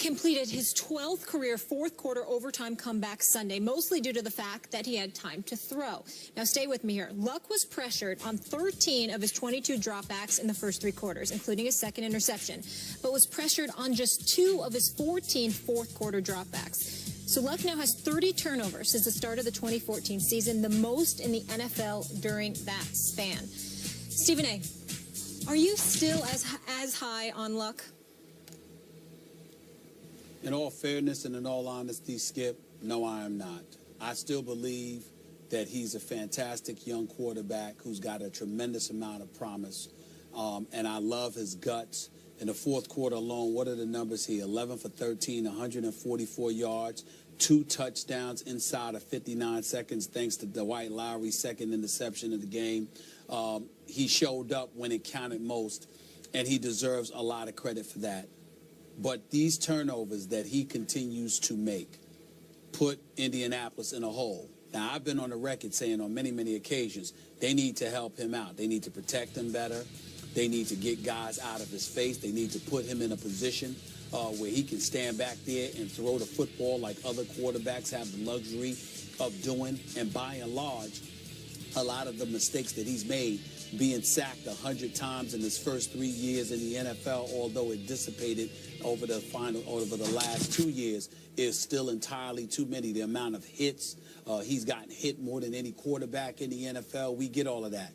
completed his 12th career fourth-quarter overtime comeback Sunday, mostly due to the fact that he had time to throw. Now, stay with me here. Luck was pressured on 13 of his 22 dropbacks in the first three quarters, including his second interception, but was pressured on just 2 of his 14 fourth-quarter dropbacks. So Luck now has 30 turnovers since the start of the 2014 season, the most in the NFL during that span. Stephen A., are you still as high on Luck? In all fairness and in all honesty, Skip, no, I am not. I still believe that he's a fantastic young quarterback who's got a tremendous amount of promise, and I love his guts. In the fourth quarter alone, what are the numbers here? 11 for 13, 144 yards, 2 touchdowns inside of 59 seconds, thanks to Dwight Lowry's second interception of the game. He showed up when it counted most, and he deserves a lot of credit for that. But these turnovers that he continues to make put Indianapolis in a hole. Now, I've been on the record saying on many, many occasions, they need to help him out. They need to protect him better. They need to get guys out of his face. They need to put him in a position where he can stand back there and throw the football like other quarterbacks have the luxury of doing. And by and large, a lot of the mistakes that he's made, being sacked 100 times in his first 3 years in the NFL, although it dissipated over the last 2 years, is still entirely too many. The amount of hits, he's gotten hit more than any quarterback in the NFL. We get all of that.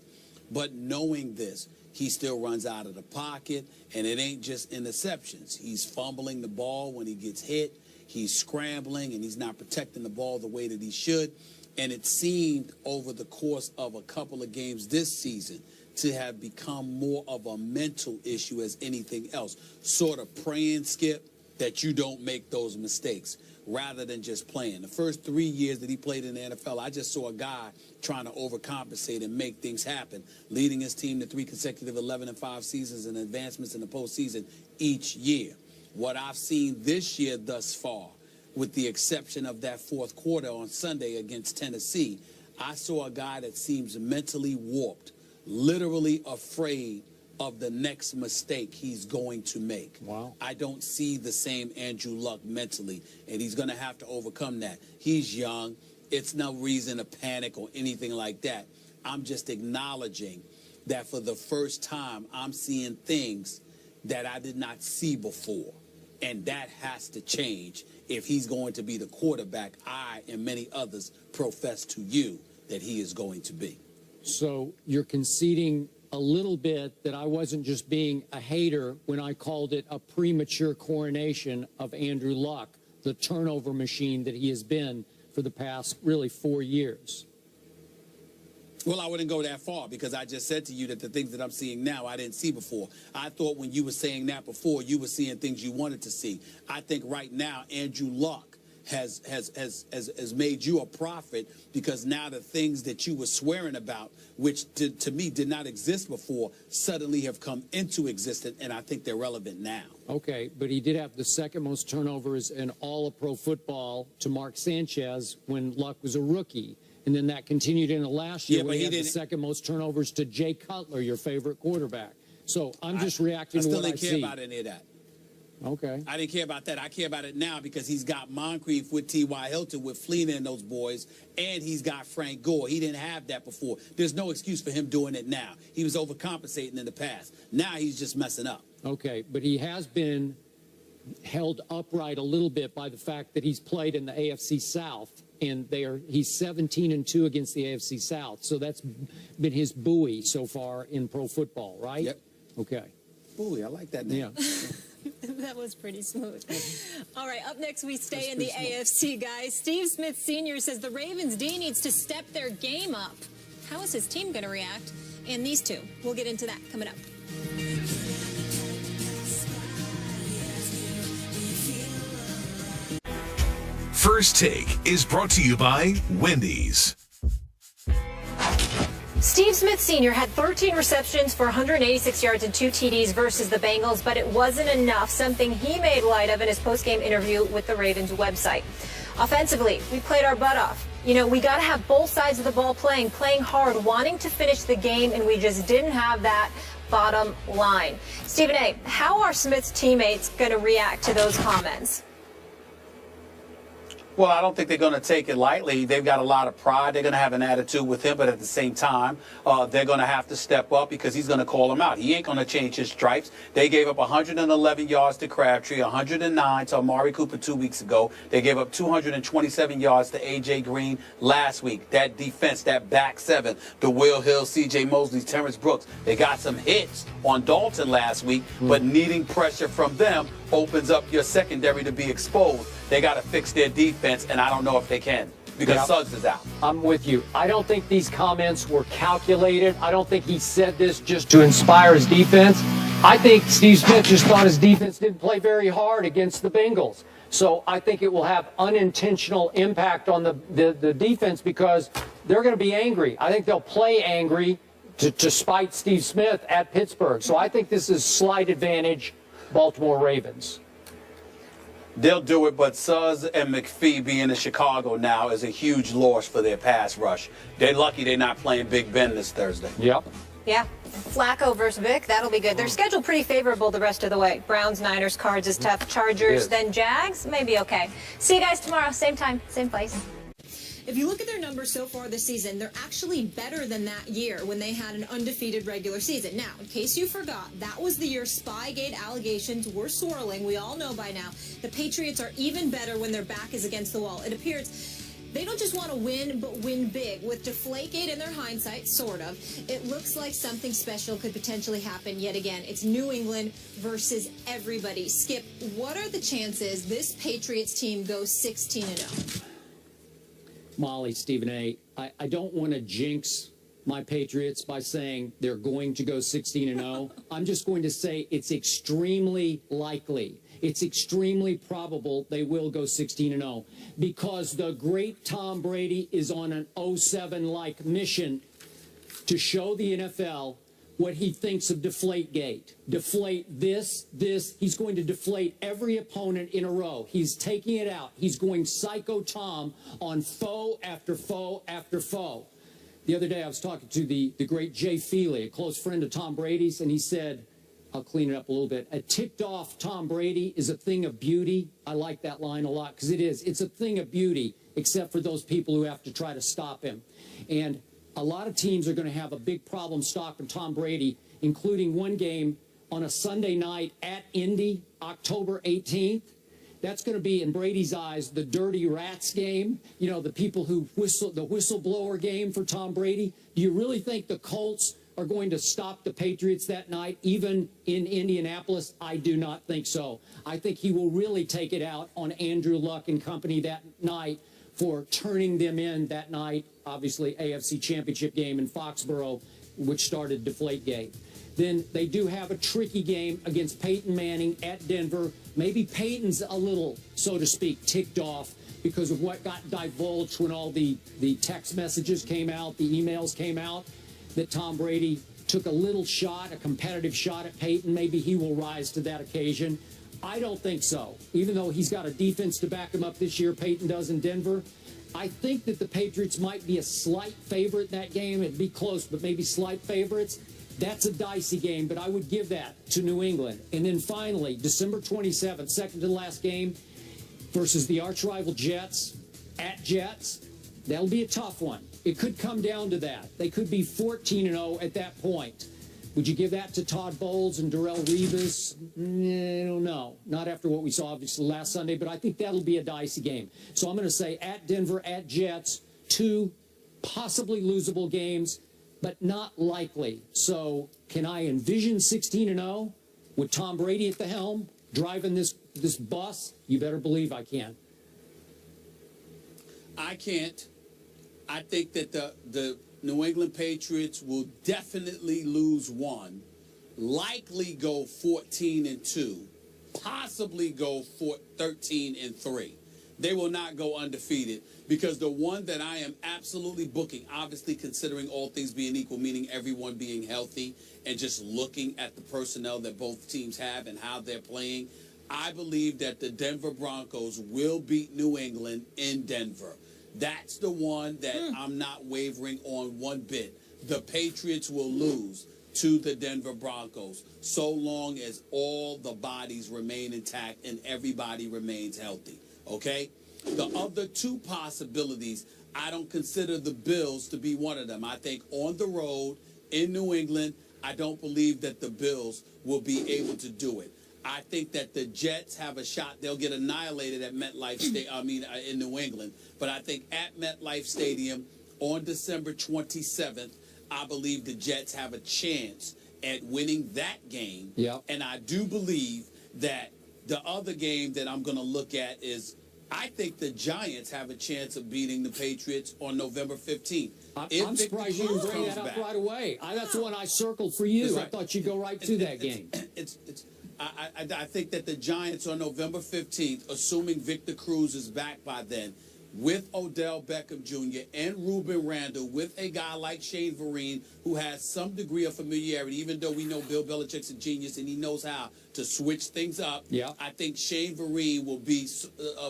But knowing this, he still runs out of the pocket, and it ain't just interceptions. He's fumbling the ball when he gets hit. He's scrambling, and he's not protecting the ball the way that he should. And it seemed over the course of a couple of games this season to have become more of a mental issue as anything else. Sort of praying, Skip, that you don't make those mistakes rather than just playing. The first 3 years that he played in the NFL, I just saw a guy trying to overcompensate and make things happen, leading his team to 3 consecutive 11-5 seasons and advancements in the postseason each year. What I've seen this year thus far, with the exception of that fourth quarter on Sunday against Tennessee, I saw a guy that seems mentally warped, literally afraid of the next mistake he's going to make. Wow. I don't see the same Andrew Luck mentally, and he's going to have to overcome that. He's young. It's no reason to panic or anything like that. I'm just acknowledging that for the first time, I'm seeing things that I did not see before, and that has to change if he's going to be the quarterback I and many others profess to you that he is going to be. So you're conceding a little bit that I wasn't just being a hater when I called it a premature coronation of Andrew Luck, the turnover machine that he has been for the past, really, 4 years. Well, I wouldn't go that far because I just said to you that the things that I'm seeing now I didn't see before. I thought when you were saying that before, you were seeing things you wanted to see. I think right now Andrew Luck has made you a prophet because now the things that you were swearing about, which to me did not exist before, suddenly have come into existence, and I think they're relevant now. Okay, but he did have the second most turnovers in all of pro football to Mark Sanchez when Luck was a rookie. And then that continued into last year when he had the second most turnovers to Jay Cutler, your favorite quarterback. So I'm just reacting to what I see. I still didn't care about any of that. Okay. I didn't care about that. I care about it now because he's got Moncrief with T.Y. Hilton, with Fleener and those boys, and he's got Frank Gore. He didn't have that before. There's no excuse for him doing it now. He was overcompensating in the past. Now he's just messing up. Okay, but he has been held upright a little bit by the fact that he's played in the AFC South, and he's 17-2 against the AFC South. So that's been his buoy so far in pro football, right? Yep. Okay. Buoy, I like that name. Yeah. That was pretty smooth. All right, up next we stay in the AFC, guys. Steve Smith Sr. says the Ravens' D needs to step their game up. How is his team going to react? And these two, we'll get into that coming up. First Take is brought to you by Wendy's. Steve Smith Sr. had 13 receptions for 186 yards and 2 TDs versus the Bengals, but it wasn't enough, something he made light of in his postgame interview with the Ravens website. Offensively, we played our butt off. You know, we got to have both sides of the ball playing hard, wanting to finish the game, and we just didn't have that. bottom line. Stephen A., how are Smith's teammates going to react to those comments? Well, I don't think they're going to take it lightly. They've got a lot of pride. They're going to have an attitude with him, but at the same time, they're going to have to step up because he's going to call them out. He ain't going to change his stripes. They gave up 111 yards to Crabtree, 109 to Amari Cooper 2 weeks ago. They gave up 227 yards to A.J. Green last week. That defense, that back seven, the Will Hill, C.J. Mosley, Terrence Brooks, they got some hits on Dalton last week, but needing pressure from them opens up your secondary to be exposed. They got to fix their defense, and I don't know if they can because Suggs is out. I'm with you. I don't think these comments were calculated. I don't think he said this just to inspire his defense. I think Steve Smith just thought his defense didn't play very hard against the Bengals. So I think it will have unintentional impact on the defense because they're going to be angry. I think they'll play angry to spite Steve Smith at Pittsburgh. So I think this is slight advantage Baltimore Ravens. They'll do it, but Suggs and McPhee being in Chicago now is a huge loss for their pass rush. They're lucky they're not playing Big Ben this Thursday. Yep. Yeah. Flacco versus Vic, that'll be good. They're scheduled pretty favorable the rest of the way. Browns, Niners, Cards is tough. Chargers, then Jags, maybe okay. See you guys tomorrow, same time, same place. If you look at their numbers so far this season, they're actually better than that year when they had an undefeated regular season. Now, in case you forgot, that was the year Spygate allegations were swirling. We all know by now. The Patriots are even better when their back is against the wall. It appears they don't just want to win, but win big. With Deflategate in their hindsight, sort of, it looks like something special could potentially happen yet again. It's New England versus everybody. Skip, what are the chances this Patriots team goes 16-0? Molly, Stephen A., I don't want to jinx my Patriots by saying they're going to go 16-0. I'm just going to say it's extremely likely. It's extremely probable they will go 16-0 because the great Tom Brady is on an 07-like mission to show the NFL what he thinks of Deflategate. Deflate this. He's going to deflate every opponent in a row. He's taking it out. He's going psycho Tom on foe after foe after foe. The other day I was talking to the great Jay Feely, a close friend of Tom Brady's, and he said, I'll clean it up a little bit, a ticked off Tom Brady is a thing of beauty. I like that line a lot because it is. It's a thing of beauty, except for those people who have to try to stop him. And a lot of teams are going to have a big problem stopping Tom Brady, including one game on a Sunday night at Indy, October 18th. That's going to be, in Brady's eyes, the dirty rats game. You know, the people who whistle, the whistleblower game for Tom Brady. Do you really think the Colts are going to stop the Patriots that night, even in Indianapolis? I do not think so. I think he will really take it out on Andrew Luck and company that night for turning them in that night. Obviously, AFC Championship game in Foxborough, which started Deflategate. Then they do have a tricky game against Peyton Manning at Denver. Maybe Peyton's a little, so to speak, ticked off because of what got divulged when all the text messages came out, the emails came out, that Tom Brady took a little shot, a competitive shot at Peyton. Maybe he will rise to that occasion. I don't think so. Even though he's got a defense to back him up this year, Peyton does in Denver. I think that the Patriots might be a slight favorite in that game. It'd be close, but maybe slight favorites. That's a dicey game, but I would give that to New England. And then finally, December 27th, second to the last game, versus the arch-rival Jets at Jets. That'll be a tough one. It could come down to that. They could be 14-0 at that point. Would you give that to Todd Bowles and Darrelle Revis? I don't know. Not after what we saw, obviously, last Sunday, but I think that'll be a dicey game. So I'm going to say at Denver, at Jets, two possibly losable games, but not likely. So can I envision 16-0 with Tom Brady at the helm, driving this bus? You better believe I can. I can't. I think that the New England Patriots will definitely lose one, likely go 14-2, possibly go 13-3. They will not go undefeated because the one that I am absolutely booking, obviously considering all things being equal, meaning everyone being healthy and just looking at the personnel that both teams have and how they're playing, I believe that the Denver Broncos will beat New England in Denver. That's the one that I'm not wavering on one bit. The Patriots will lose to the Denver Broncos, so long as all the bodies remain intact and everybody remains healthy, okay? The other two possibilities, I don't consider the Bills to be one of them. I think on the road in New England, I don't believe that the Bills will be able to do it. I think that the Jets have a shot. They'll get annihilated at MetLife Stadium, in New England. But I think at MetLife Stadium on December 27th, I believe the Jets have a chance at winning that game. Yep. And I do believe that the other game that I'm going to look at is I think the Giants have a chance of beating the Patriots on November 15th. I'm surprised you didn't bring that up right away. That's the one I circled for you. Right. I thought you'd go right to that game. I think that the Giants on November 15th, assuming Victor Cruz is back by then, with Odell Beckham Jr. and Ruben Randle, with a guy like Shane Vereen, who has some degree of familiarity, even though we know Bill Belichick's a genius and he knows how to switch things up. Yeah. I think Shane Vereen will be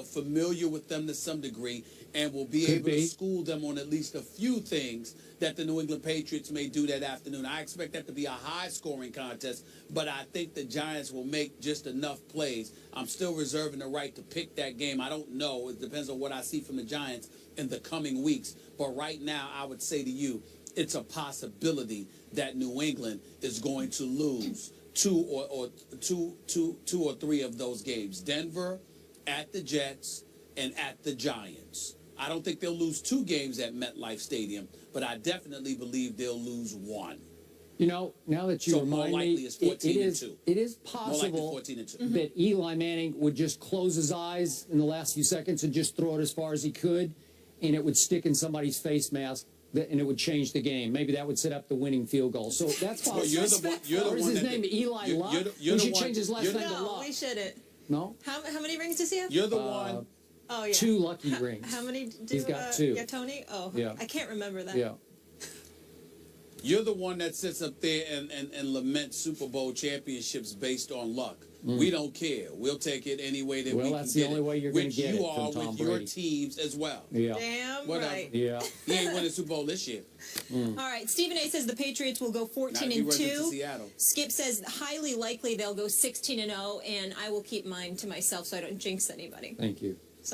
familiar with them to some degree and will be able to school them on at least a few things that the New England Patriots may do that afternoon. I expect that to be a high-scoring contest, but I think the Giants will make just enough plays. I'm still reserving the right to pick that game. I don't know. It depends on what I see from the Giants in the coming weeks. But right now, I would say to you, it's a possibility that New England is going to lose two or three of those games. Denver, at the Jets, and at the Giants. I don't think they'll lose two games at MetLife Stadium, but I definitely believe they'll lose one. You know, now that you remind me, it is possible that Eli Manning would just close his eyes in the last few seconds and just throw it as far as he could, and it would stick in somebody's face mask, and it would change the game. Maybe that would set up the winning field goal. So that's possible. Or is his name Eli Luck? We should change his last name to Luck. No, we shouldn't. No? How many rings does he have? You're the one. Oh, yeah. 2 lucky rings. How many do He's got 2. Yeah, Tony? Oh, yeah. I can't remember that. Yeah. You're the one that sits up there and laments Super Bowl championships based on luck. We don't care. We'll take it any way that we can get it. Well, that's the only way you're going to get it from Tom Brady. Which you are with your teams as well. Yeah. Damn Whatever. right. Yeah. He ain't winning Super Bowl this year. All right. Stephen A. says the Patriots will go 14-2. Skip says highly likely they'll go 16-0, and I will keep mine to myself so I don't jinx anybody. Thank you.